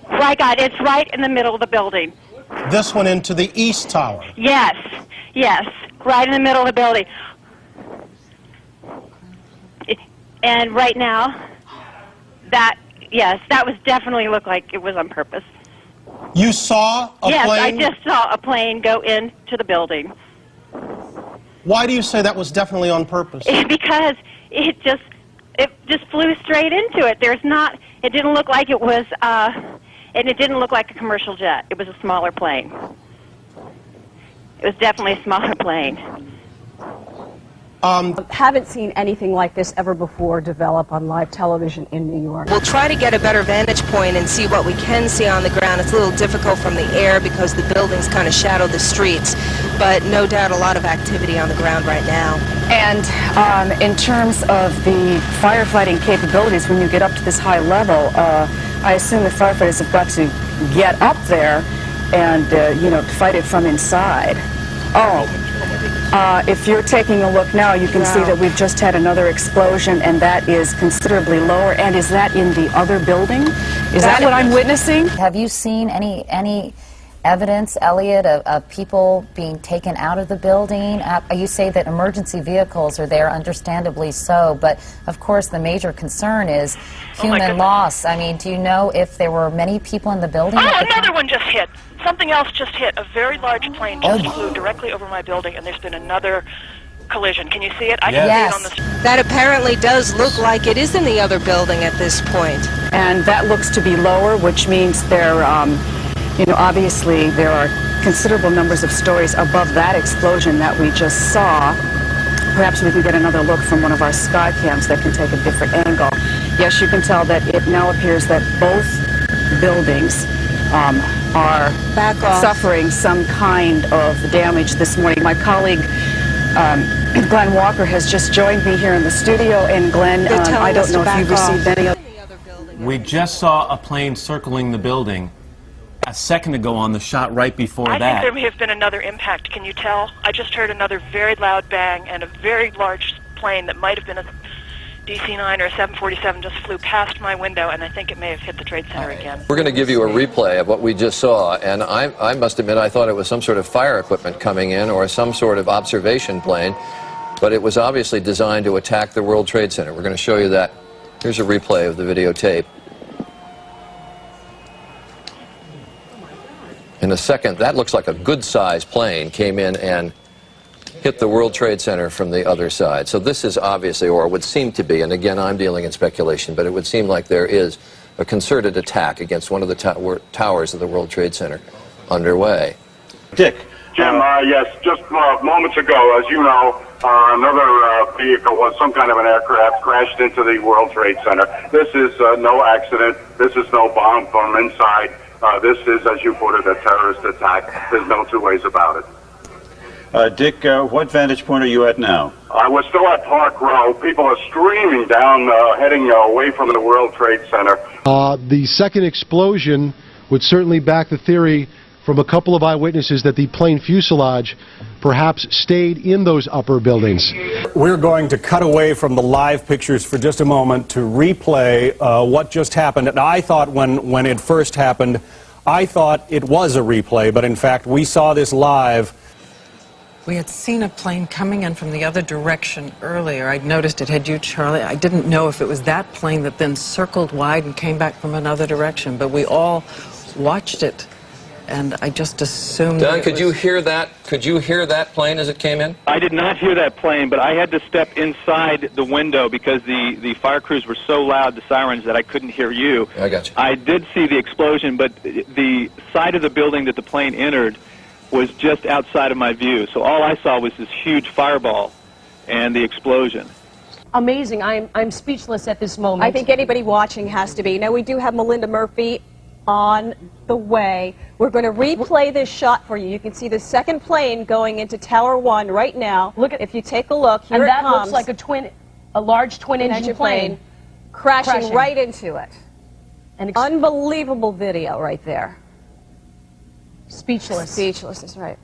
Right, God, it's right in the middle of the building. This one into the east tower. Yes, yes, right in the middle of the building. And right now, yes, that was definitely looked like it was on purpose. You saw a plane? Yes, I just saw a plane go into the building. Why do you say that was definitely on purpose? Because it just flew straight into it. It didn't look like it was, and it didn't look like a commercial jet. It was a smaller plane. It was definitely a smaller plane. Haven't seen anything like this ever before develop on live television in New York. We'll try to get a better vantage point and see what we can see on the ground. It's a little difficult from the air because the buildings kind of shadow the streets, but no doubt a lot of activity on the ground right now. And in terms of the firefighting capabilities, when you get up to this high level, I assume the firefighters have got to get up there and, fight it from inside. If you're taking a look now, you can see that we've just had another explosion, and that is considerably lower. And is that in the other building? Is that what I'm witnessing? Have you seen any evidence, Elliot, of people being taken out of the building? You say that emergency vehicles are there, understandably so, but of course the major concern is human loss. I mean, do you know if there were many people in the building? Oh, another one just hit. Something else just hit. A very large plane just flew directly over my building, and there's been another collision. Can you see it? I can see it on the... That apparently does look like it is in the other building at this point. And that looks to be lower, which means there, obviously there are considerable numbers of stories above that explosion that we just saw. Perhaps we can get another look from one of our sky cams that can take a different angle. Yes, you can tell that it now appears that both buildings are suffering some kind of damage this morning. My colleague Glenn Walker has just joined me here in the studio, and Glenn, I don't know if you've received any other... We just saw a plane circling the building a second ago on the shot right before that. I think there may have been another impact. Can you tell? I just heard another very loud bang, and a very large plane that might have been a DC-9 or a 747 just flew past my window, and I think it may have hit the Trade Center again. We're going to give you a replay of what we just saw, and I must admit I thought it was some sort of fire equipment coming in or some sort of observation plane, but it was obviously designed to attack the World Trade Center. We're going to show you that. Here's a replay of the videotape. In a second, that looks like a good-sized plane came in and hit the World Trade Center from the other side. So this is obviously, or would seem to be, and again I'm dealing in speculation, but it would seem like there is a concerted attack against one of the towers of the World Trade Center underway. Dick. Jim, yes, just moments ago, as you know, another vehicle, some kind of an aircraft, crashed into the World Trade Center. This is no accident. This is no bomb from inside. This is, as you put it, a terrorist attack. There's no two ways about it. Dick, what vantage point are you at now? We're still at Park Row. People are streaming down, heading away from the World Trade Center. The second explosion would certainly back the theory from a couple of eyewitnesses that the plane fuselage perhaps stayed in those upper buildings. We're going to cut away from the live pictures for just a moment to replay what just happened. And I thought when it first happened, I thought it was a replay, but in fact we saw this live. We had seen a plane coming in from the other direction earlier. I'd noticed it. Had you, Charlie? I didn't know if it was that plane that then circled wide and came back from another direction, but we all watched it, and I just assumed... Don, could you hear that? Could you hear that plane as it came in? I did not hear that plane, but I had to step inside the window because the fire crews were so loud, the sirens, that I couldn't hear you. I got you. I did see the explosion, but the side of the building that the plane entered was just outside of my view. So all I saw was this huge fireball and the explosion. Amazing. I'm speechless at this moment. I think anybody watching has to be. Now, we do have Melinda Murphy on the way. We're going to replay this shot for you. You can see the second plane going into Tower 1 right now. Look at, if you take a look, here it comes. And that looks like a large twin-engine plane crashing right into it. An unbelievable video right there. Speechless. Speechless, that's right.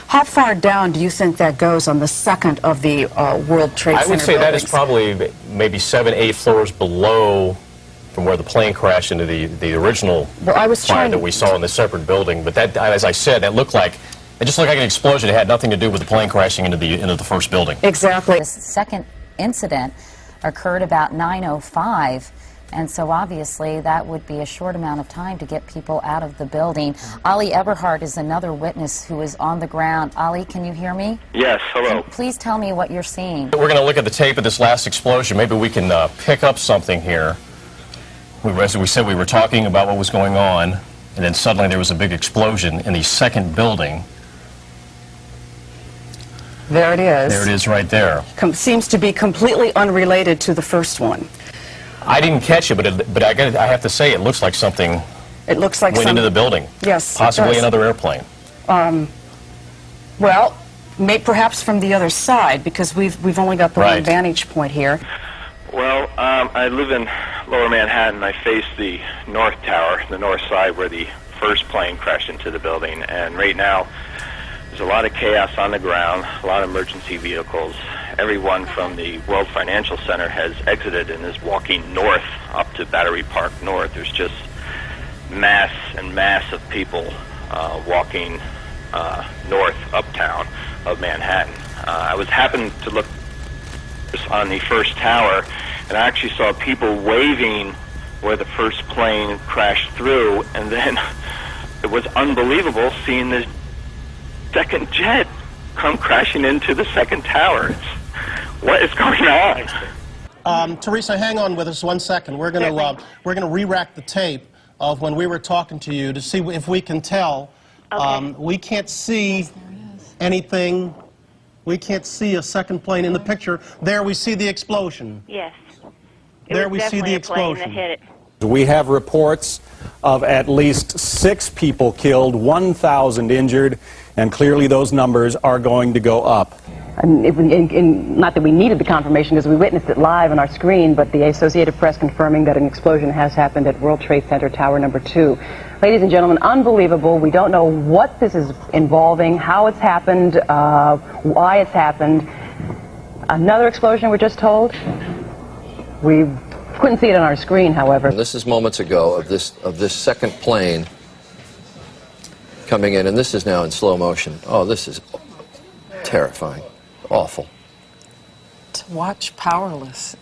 How far down do you think that goes on the second of the World Trade Center I would say that buildings? is probably maybe 7, 8 floors below from where the plane crashed into the original Well, I was fire trying that to- we saw in the separate building. But that, as I said, it just looked like an explosion. It had nothing to do with the plane crashing into the first building. Exactly. This second incident occurred about 9:05, and so obviously that would be a short amount of time to get people out of the building. Ali Eberhard is another witness who is on the ground. Ali, can you hear me? Yes, hello. Please tell me what you're seeing. We're going to look at the tape of this last explosion. Maybe we can pick up something here. As we said, we were talking about what was going on, and then suddenly there was a big explosion in the second building. There it is. There it is right there. Seems to be completely unrelated to the first one. I didn't catch it, but I have to say it looks like something It looks like went into the building. Yes, it Possibly does. another airplane. Well, perhaps from the other side, because we've only got the one Right. vantage point here. Well, I live in Lower Manhattan. I face the north tower, the north side where the first plane crashed into the building. And right now, there's a lot of chaos on the ground, a lot of emergency vehicles. Everyone from the World Financial Center has exited and is walking north up to Battery Park North. There's just mass and mass of people walking north uptown of Manhattan. I was happened to look on the first tower, and I actually saw people waving where the first plane crashed through, and then it was unbelievable seeing this second jet come crashing into the second tower. What is going on? Teresa, hang on with us 1 second. We're going to re-rack the tape of when we were talking to you to see if we can tell. We can't see anything. We can't see a second plane in the picture. There we see the explosion. Yes. There we see the Definitely a plane that explosion. hit it. We have reports of at least 6 people killed, 1,000 injured, and clearly those numbers are going to go up. Not that we needed the confirmation because we witnessed it live on our screen, but the Associated Press confirming that an explosion has happened at World Trade Center Tower number 2. Ladies and gentlemen, unbelievable. We don't know what this is involving, how it's happened, why it's happened. Another explosion, we're just told. We couldn't see it on our screen, however. And this is moments ago of this second plane coming in, and this is now in slow motion. Oh, this is terrifying. Awful. To watch powerless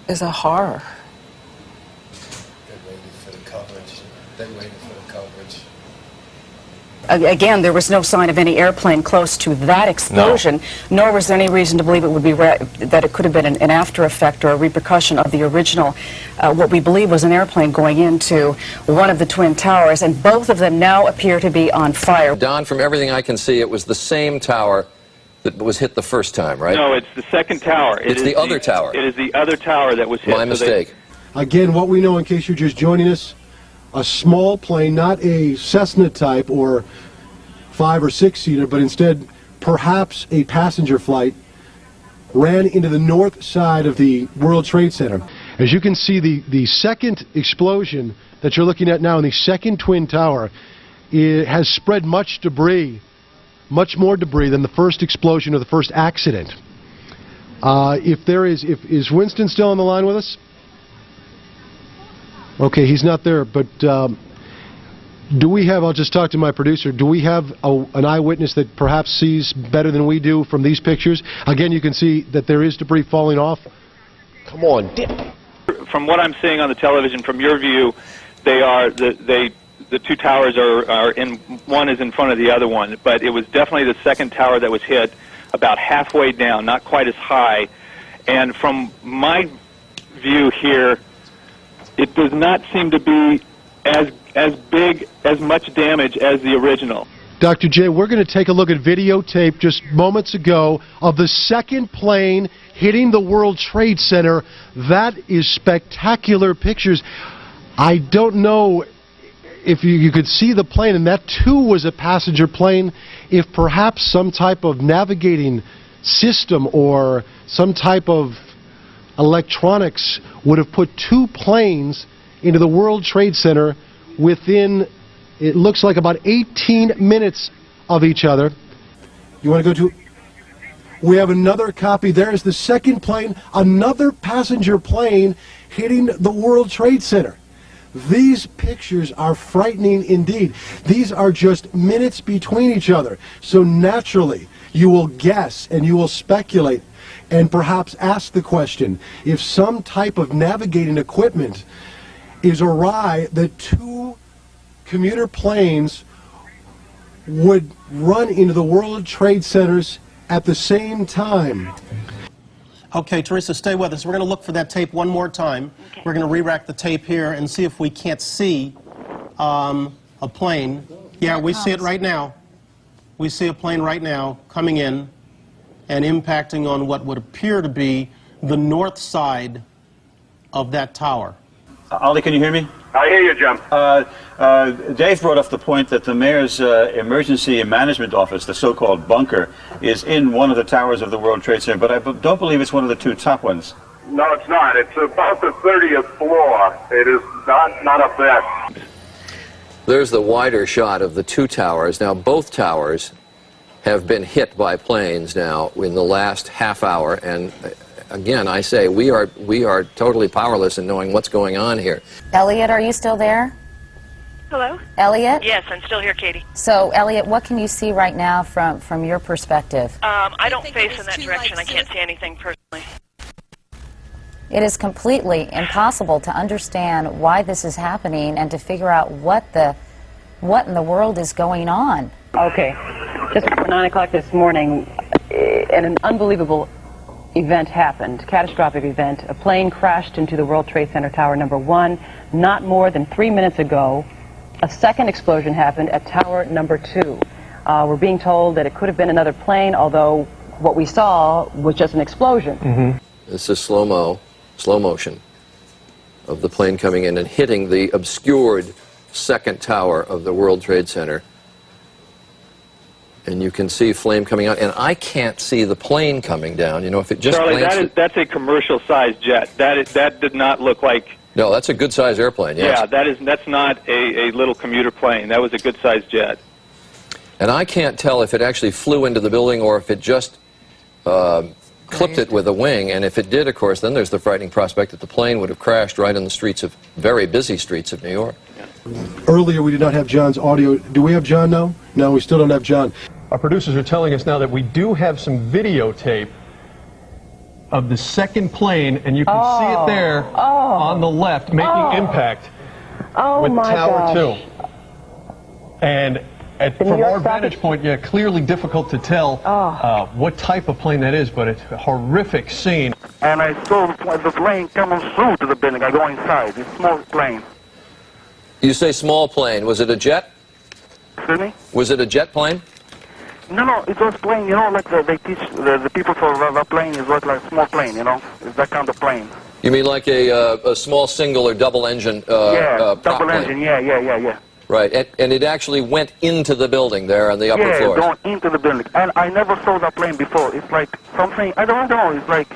is a horror. Again, there was no sign of any airplane close to that explosion, nor was there any reason to believe it would be that it could have been an after effect or a repercussion of the original, what we believe was an airplane going into one of the Twin Towers, and both of them now appear to be on fire. Don, from everything I can see, it was the same tower that was hit the first time, right? No, it's the second tower. It's the other tower. It is the other tower that was hit. My mistake. Again, what we know, in case you're just joining us, a small plane, not a Cessna type or 5 or 6 seater, but instead perhaps a passenger flight, ran into the north side of the World Trade Center. As you can see, the second explosion that you're looking at now in the second Twin Tower, it has spread much debris, much more debris than the first explosion or the first accident. Is Winston still on the line with us? Okay, he's not there, but do we have, I'll just talk to my producer, do we have an eyewitness that perhaps sees better than we do from these pictures? Again, you can see that there is debris falling off. Come on, dip. From what I'm seeing on the television, from your view, the two towers are in, one is in front of the other one, but it was definitely the second tower that was hit about halfway down, not quite as high. And from my view here, it does not seem to be as big, as much damage as the original. Dr. J, we're going to take a look at videotape just moments ago of the second plane hitting the World Trade Center. That is spectacular pictures. I don't know if you could see the plane, and that too was a passenger plane, if perhaps some type of navigating system or some type of electronics would have put 2 planes into the World Trade Center within, it looks like, about 18 minutes of each other. You want to go to... We have another copy. There is the second plane, another passenger plane hitting the World Trade Center. These pictures are frightening indeed. These are just minutes between each other. So naturally, you will guess and you will speculate and perhaps ask the question, if some type of navigating equipment is awry, that two commuter planes would run into the World Trade Centers at the same time. Okay, Teresa, stay with us. We're going to look for that tape one more time. Okay. We're going to re-rack the tape here and see if we can't see a plane. Yeah, we see it right now. We see a plane right now coming in and impacting on what would appear to be the north side of that tower. Ollie, can you hear me? I hear you, Jim. Dave brought up the point that the mayor's emergency management office, the so-called bunker, is in one of the towers of the World Trade Center, but I don't believe it's one of the two top ones. No, it's not. It's about the 30th floor. It is not up there. There's the wider shot of the two towers. Now, both towers have been hit by planes now in the last half hour, and again, I say we are totally powerless in knowing what's going on here. Elliot, are you still there? Hello? Elliot? Yes, I'm still here, Katie. So, Elliot, what can you see right now from your perspective? I don't face in that direction. I can't see anything personally. It is completely impossible to understand why this is happening and to figure out what in the world is going on. Okay. Just before 9 o'clock this morning, an unbelievable event happened, catastrophic event. A plane crashed into the World Trade Center Tower number 1. Not more than 3 minutes ago, a second explosion happened at Tower number 2. We're being told that it could have been another plane, although what we saw was just an explosion. Mm-hmm. This is slow motion of the plane coming in and hitting the obscured second tower of the World Trade Center. And you can see flame coming out, and I can't see the plane coming down. You know, if it just Charlie, that's a commercial-sized jet. That did not look like. No, that's a good-sized airplane. Yes. Yeah, that's not a little commuter plane. That was a good-sized jet. And I can't tell if it actually flew into the building or if it just clipped it with a wing. And if it did, of course, then there's the frightening prospect that the plane would have crashed right in the streets of very busy streets of New York. Earlier, we did not have John's audio. Do we have John now? No, we still don't have John. Our producers are telling us now that we do have some videotape of the second plane, and you can see it there on the left making impact with Tower 2. And from our vantage point, yeah, clearly difficult to tell what type of plane that is, but it's a horrific scene. And I saw the plane coming through to the building. I go inside. It's a small plane. You say small plane. Was it a jet? Excuse me? Was it a jet plane? No, it was plane, you know, like they teach the people for the plane is like a small plane, you know, it's that kind of plane. You mean like a small single or double engine yeah, prop double plane? engine, yeah. Right, and it actually went into the building there on the upper floors? Yeah, going into the building. And I never saw that plane before. It's like something, I don't know, it's like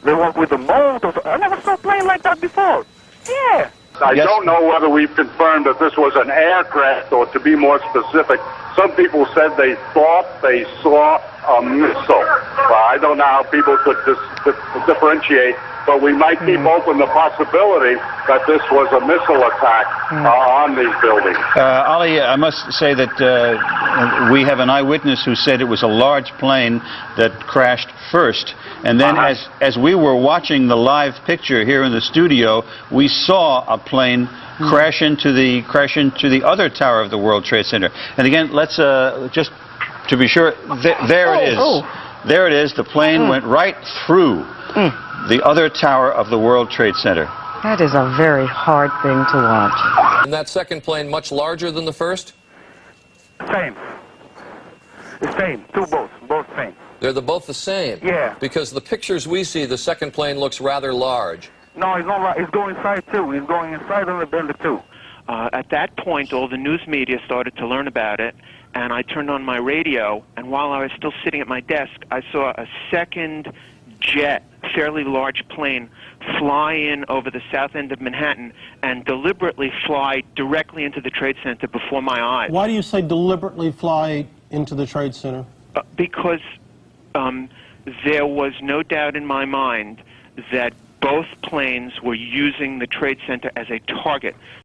they work with the motor. I never saw a plane like that before. Yeah. I don't know whether we've confirmed that this was an aircraft, or to be more specific, some people said they thought they saw a missile. Well, I don't know how people could differentiate, but we might keep open the possibility that this was a missile attack on these buildings. Ollie, I must say that we have an eyewitness who said it was a large plane that crashed first. And then as we were watching the live picture here in the studio, we saw a plane crash into the other tower of the World Trade Center. And again, let's just to be sure, there it is. There it is. The plane went right through the other tower of the World Trade Center. That is a very hard thing to watch. And that second plane much larger than the first? Same. The same. Both same. They're both the same? Yeah. Because the pictures we see, the second plane looks rather large. No, it's not right. It's going inside too. It's going inside of the building too. At that point, all the news media started to learn about it, and I turned on my radio, and while I was still sitting at my desk, I saw a second jet, fairly large plane, fly in over the south end of Manhattan and deliberately fly directly into the Trade Center before my eyes. Why do you say deliberately fly into the Trade Center? Because there was no doubt in my mind that both planes were using the Trade Center as a target.